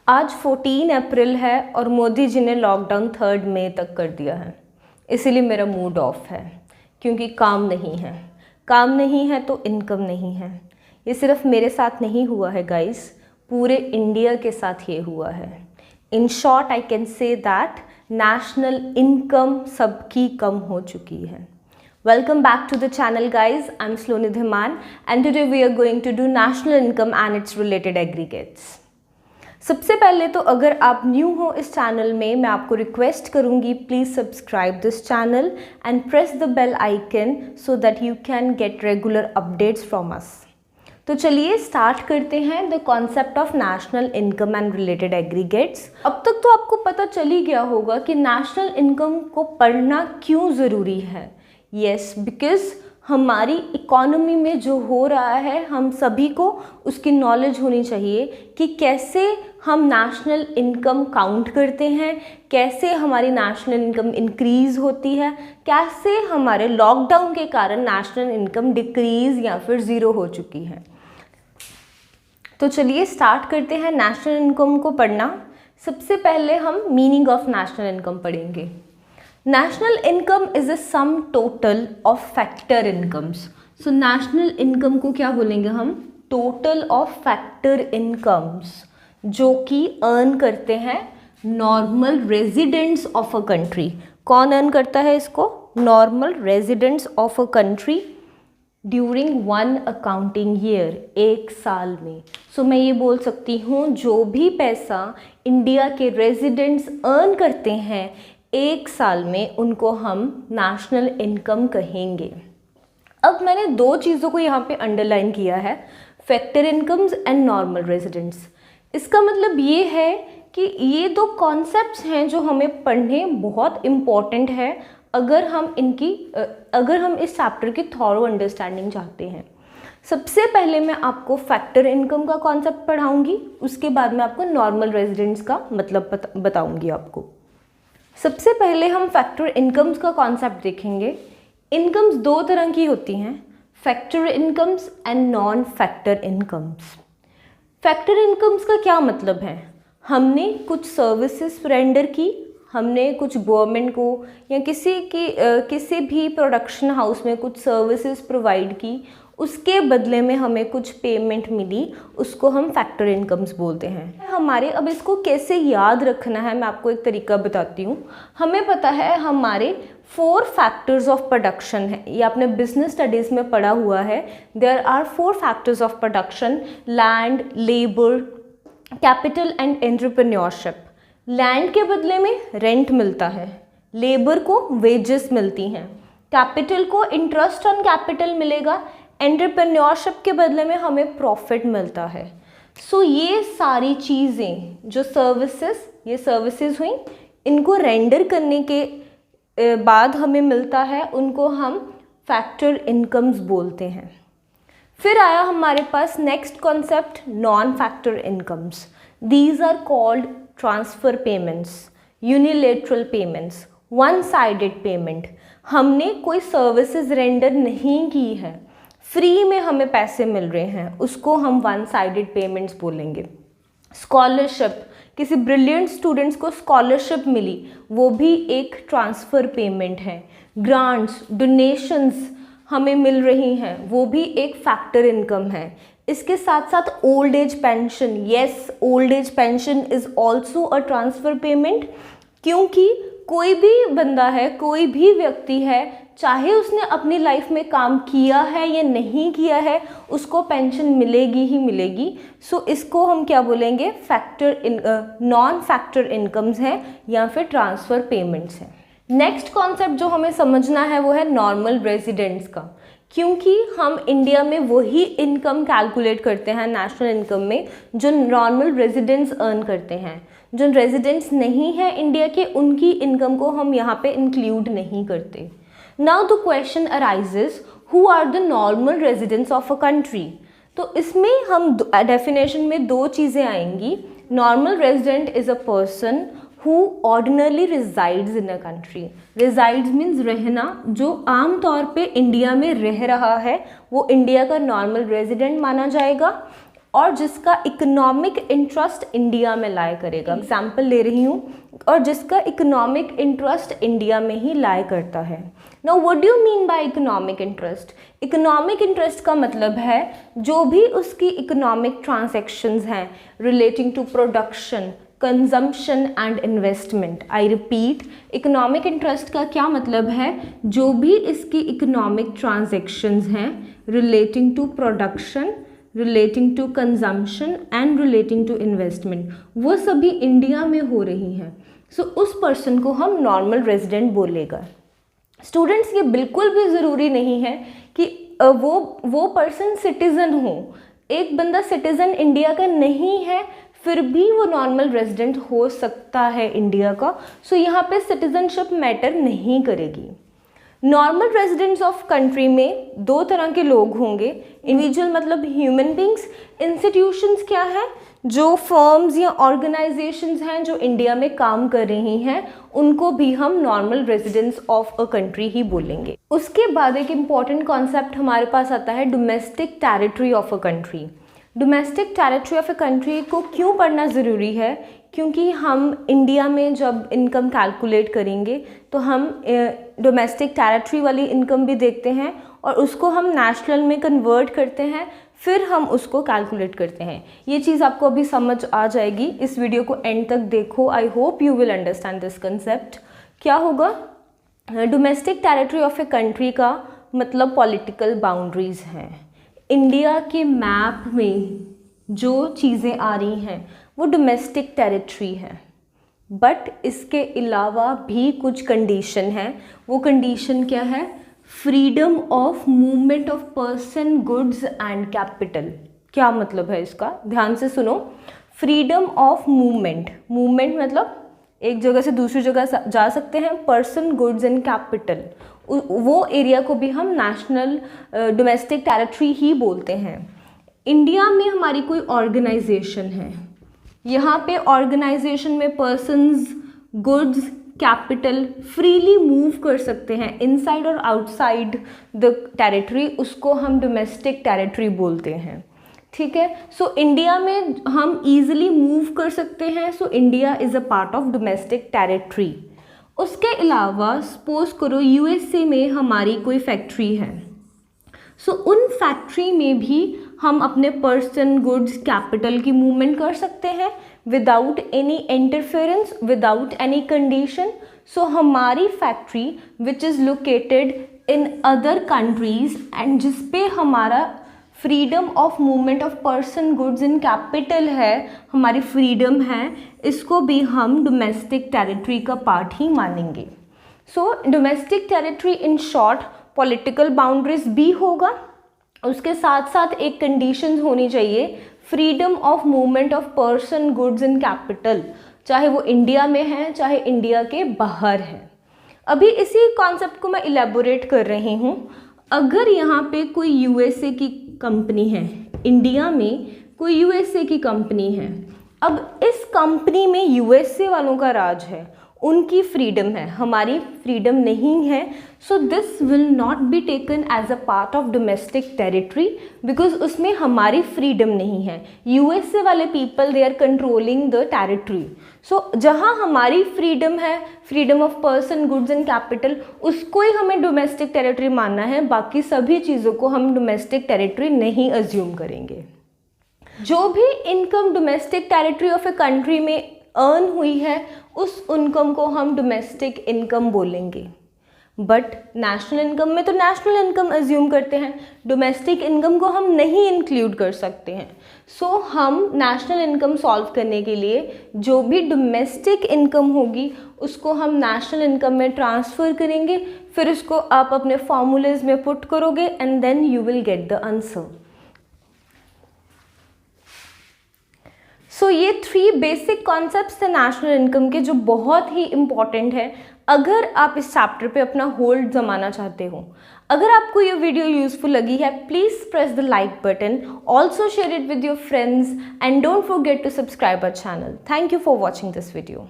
आज 14 अप्रैल है और मोदी जी ने लॉकडाउन 3 मई तक कर दिया है। इसीलिए मेरा मूड ऑफ है क्योंकि काम नहीं है। काम नहीं है तो इनकम नहीं है। ये सिर्फ मेरे साथ नहीं हुआ है गाइस, पूरे इंडिया के साथ ये हुआ है। In short I can say that national income सबकी कम हो चुकी है। Welcome back to the channel guys, I'm Saloni Dhiman and today we are going to do national income and its related aggregates. सबसे पहले तो अगर आप न्यू हो इस चैनल में, मैं आपको रिक्वेस्ट करूंगी please subscribe this channel and press the bell icon so that you can get regular updates from us. तो चलिए स्टार्ट करते हैं the concept of national income and related aggregates. अब तक तो आपको पता चल ही गया होगा कि नेशनल इनकम को पढ़ना क्यों ज़रूरी है। यस, बिकॉज हमारी इकोनॉमी में जो हो रहा है हम सभी को उसकी नॉलेज होनी चाहिए कि कैसे हम नेशनल इनकम काउंट करते हैं, कैसे हमारी नेशनल इनकम इंक्रीज़ होती है, कैसे हमारे लॉकडाउन के कारण नेशनल इनकम डिक्रीज़ या फिर ज़ीरो हो चुकी है। तो चलिए स्टार्ट करते हैं नेशनल इनकम को पढ़ना। सबसे पहले हम मीनिंग ऑफ नेशनल इनकम पढ़ेंगे। National income is a sum total of factor incomes. So national income को क्या बोलेंगे हम? Total of factor incomes जो कि earn करते हैं normal residents of a country। कौन earn करता है इसको? Normal residents of a country during one accounting year, एक साल में। So मैं ये बोल सकती हूँ जो भी पैसा इंडिया के residents earn करते हैं एक साल में, उनको हम नेशनल इनकम कहेंगे। अब मैंने दो चीज़ों को यहाँ पे अंडरलाइन किया है, factor incomes and normal residents. इसका मतलब ये है कि ये दो कॉन्सेप्ट्स हैं जो हमें पढ़ने बहुत इम्पॉर्टेंट है अगर हम इस चैप्टर की थॉरो अंडरस्टैंडिंग चाहते हैं। सबसे पहले मैं आपको फैक्टर इनकम का कॉन्सेप्ट पढ़ाऊँगी, उसके बाद मैं आपको नॉर्मल रेजिडेंट्स का मतलब बताऊँगी आपको। सबसे पहले हम फैक्टर इनकम्स का कॉन्सेप्ट देखेंगे। इनकम्स दो तरह की होती हैं, factor incomes and non factor incomes. Factor incomes का क्या मतलब है? हमने कुछ सर्विसेज रेंडर की, हमने कुछ गवर्नमेंट को या किसी भी प्रोडक्शन हाउस में कुछ सर्विसेज प्रोवाइड की, उसके बदले में हमें कुछ पेमेंट मिली, उसको हम फैक्टर इनकम्स बोलते हैं। हमारे अब इसको कैसे याद रखना है, मैं आपको एक तरीका बताती हूँ। हमें पता है हमारे 4 फैक्टर्स ऑफ प्रोडक्शन है, ये आपने बिजनेस स्टडीज़ में पढ़ा हुआ है। There are 4 factors of production: land, labour, capital and entrepreneurship. Land के बदले में रेंट मिलता है, लेबर को वेजेस मिलती हैं, कैपिटल को इंटरेस्ट ऑन कैपिटल मिलेगा, एंटरप्रेन्योरशिप के बदले में हमें प्रॉफिट मिलता है। सो ये सारी चीज़ें जो सर्विसेज हुई, इनको रेंडर करने के बाद हमें मिलता है, उनको हम फैक्टर इनकम्स बोलते हैं। फिर आया हमारे पास next concept non factor incomes. These are called transfer payments, unilateral payments, one sided payment. हमने कोई सर्विसेज रेंडर नहीं की है, फ्री में हमें पैसे मिल रहे हैं, उसको हम वन साइडेड पेमेंट्स बोलेंगे। स्कॉलरशिप, किसी ब्रिलियंट स्टूडेंट्स को स्कॉलरशिप मिली, वो भी एक ट्रांसफ़र पेमेंट है। ग्रांट्स, डोनेशंस हमें मिल रही हैं, वो भी एक फैक्टर इनकम है। इसके साथ साथ old age pension, yes, old age pension is also a transfer payment, क्योंकि कोई भी बंदा है, कोई भी व्यक्ति है, चाहे उसने अपनी लाइफ में काम किया है या नहीं किया है, उसको पेंशन मिलेगी ही मिलेगी। सो इसको हम क्या बोलेंगे? नॉन फैक्टर इनकम्स हैं या फिर ट्रांसफ़र पेमेंट्स हैं। नेक्स्ट कॉन्सेप्ट जो हमें समझना है वो है नॉर्मल रेजिडेंट्स का, क्योंकि हम इंडिया में वही इनकम कैलकुलेट करते हैं नेशनल इनकम में जो नॉर्मल रेजिडेंट्स अर्न करते हैं। जो रेजिडेंट्स नहीं हैं इंडिया के, उनकी इनकम को हम यहाँ पे इंक्लूड नहीं करते। Now the question arises, who are the normal residents of a country? तो इसमें हम डेफिनेशन में दो चीज़ें आएंगी। Normal resident is a person who ordinarily resides in a country. Resides means रहना, जो आम तौर पे इंडिया में रह रहा है वो इंडिया का नॉर्मल रेजिडेंट माना जाएगा। और जिसका इकोनॉमिक इंटरेस्ट इंडिया में लाए करेगा। एग्जाम्पल ले रही हूँ, और जिसका इकोनॉमिक इंटरेस्ट इंडिया में ही लाए करता है। Now what do you mean by economic interest? Economic interest का मतलब है जो भी उसकी इकोनॉमिक ट्रांजैक्शंस हैं relating to production, consumption and investment. I repeat, economic interest का क्या मतलब है? जो भी इसकी इकोनॉमिक ट्रांजैक्शंस हैं relating to production, relating to consumption and relating to investment, वो सभी इंडिया में हो रही हैं। सो उस पर्सन को हम नॉर्मल रेजिडेंट बोलेगा। स्टूडेंट्स, ये बिल्कुल भी ज़रूरी नहीं है कि वो पर्सन सिटीज़न हो। एक बंदा सिटीज़न इंडिया का नहीं है फिर भी वो नॉर्मल रेजिडेंट हो सकता है इंडिया का। सो यहाँ पे सिटीजनशिप मैटर नहीं करेगी। नॉर्मल रेजिडेंट्स ऑफ कंट्री में दो तरह के लोग होंगे। इंडिविजुअल मतलब ह्यूमन बींग्स। इंस्टीट्यूशंस क्या है? जो फर्म्स या ऑर्गेनाइजेशंस हैं जो इंडिया में काम कर रही हैं, उनको भी हम normal residents of a country ही बोलेंगे। उसके बाद एक इम्पॉर्टेंट कॉन्सेप्ट हमारे पास आता है domestic territory of a country. Domestic territory of a country को क्यों पढ़ना ज़रूरी है? क्योंकि हम इंडिया में जब इनकम कैलकुलेट करेंगे तो हम डोमेस्टिक टेरिटरी वाली इनकम भी देखते हैं और उसको हम नेशनल में कन्वर्ट करते हैं, फिर हम उसको कैलकुलेट करते हैं। ये चीज़ आपको अभी समझ आ जाएगी। इस वीडियो को एंड तक देखो। I hope you will understand this concept. क्या होगा? Domestic territory of a country का मतलब पॉलिटिकल बाउंड्रीज़ हैं। इंडिया के मैप में जो चीज़ें आ रही हैं वो डोमेस्टिक टेरिटरी है, बट इसके अलावा भी कुछ कंडीशन है। वो कंडीशन क्या है? Freedom of movement of person, goods and capital. क्या मतलब है इसका? ध्यान से सुनो। फ्रीडम ऑफ मूवमेंट, मूवमेंट मतलब एक जगह से दूसरी जगह जा सकते हैं। पर्सन, गुड्स एंड कैपिटल, वो एरिया को भी हम नेशनल डोमेस्टिक टेरिटरी ही बोलते हैं। इंडिया में हमारी कोई ऑर्गेनाइजेशन है, यहाँ पे ऑर्गेनाइजेशन में persons, goods, capital freely move कर सकते हैं इनसाइड और आउटसाइड द टेरिटरी, उसको हम डोमेस्टिक टेरिटरी बोलते हैं। ठीक है। सो इंडिया में हम ईजिली मूव कर सकते हैं। So India is a part of domestic territory. उसके अलावा सपोज करो यूएसए में हमारी कोई फैक्ट्री है। सो उन फैक्ट्री में भी हम अपने पर्सन, गुड्स, कैपिटल की मूवमेंट कर सकते हैं without any interference, without any condition. So हमारी factory which is located in other countries and जिस पे हमारा freedom of movement of person, goods and capital है, हमारी फ्रीडम है, इसको भी हम डोमेस्टिक टेरिटरी का पार्ट ही मानेंगे। So domestic territory in short political boundaries भी होगा, उसके साथ साथ एक कंडीशन होनी चाहिए, freedom of movement of person, goods and capital, चाहे वो इंडिया में है चाहे इंडिया के बाहर है। अभी इसी कॉन्सेप्ट को मैं इलेबोरेट कर रही हूँ। अगर यहाँ पे कोई यूएसए की कंपनी है, इंडिया में कोई यूएसए की कंपनी है, अब इस कंपनी में यूएसए वालों का राज है, उनकी फ्रीडम है, हमारी फ्रीडम नहीं है। So this will not be taken as a part of domestic territory because उसमें हमारी फ्रीडम नहीं है। यूएसए वाले people they are controlling the territory. So जहाँ हमारी फ्रीडम है, freedom of person, goods and capital, उसको ही हमें डोमेस्टिक टेरिटरी मानना है। बाकी सभी चीज़ों को हम डोमेस्टिक टेरिटरी नहीं अज्यूम करेंगे। जो भी income domestic territory of a country में अर्न हुई है उस इनकम को हम डोमेस्टिक इनकम बोलेंगे। बट नेशनल इनकम में तो नेशनल इनकम अज्यूम करते हैं, डोमेस्टिक इनकम को हम नहीं इंक्लूड कर सकते हैं। सो हम नेशनल इनकम सॉल्व करने के लिए जो भी डोमेस्टिक इनकम होगी उसको हम नेशनल इनकम में ट्रांसफ़र करेंगे, फिर उसको आप अपने फॉर्मूलेज में पुट करोगे and then you will get the answer. So ये 3 बेसिक कॉन्सेप्ट्स थे नेशनल इनकम के जो बहुत ही इम्पॉर्टेंट है अगर आप इस चैप्टर पे अपना होल्ड जमाना चाहते हो। अगर आपको ये वीडियो यूजफुल लगी है please press the like button, also share it with your friends and don't forget to subscribe our channel. Thank you for watching this video.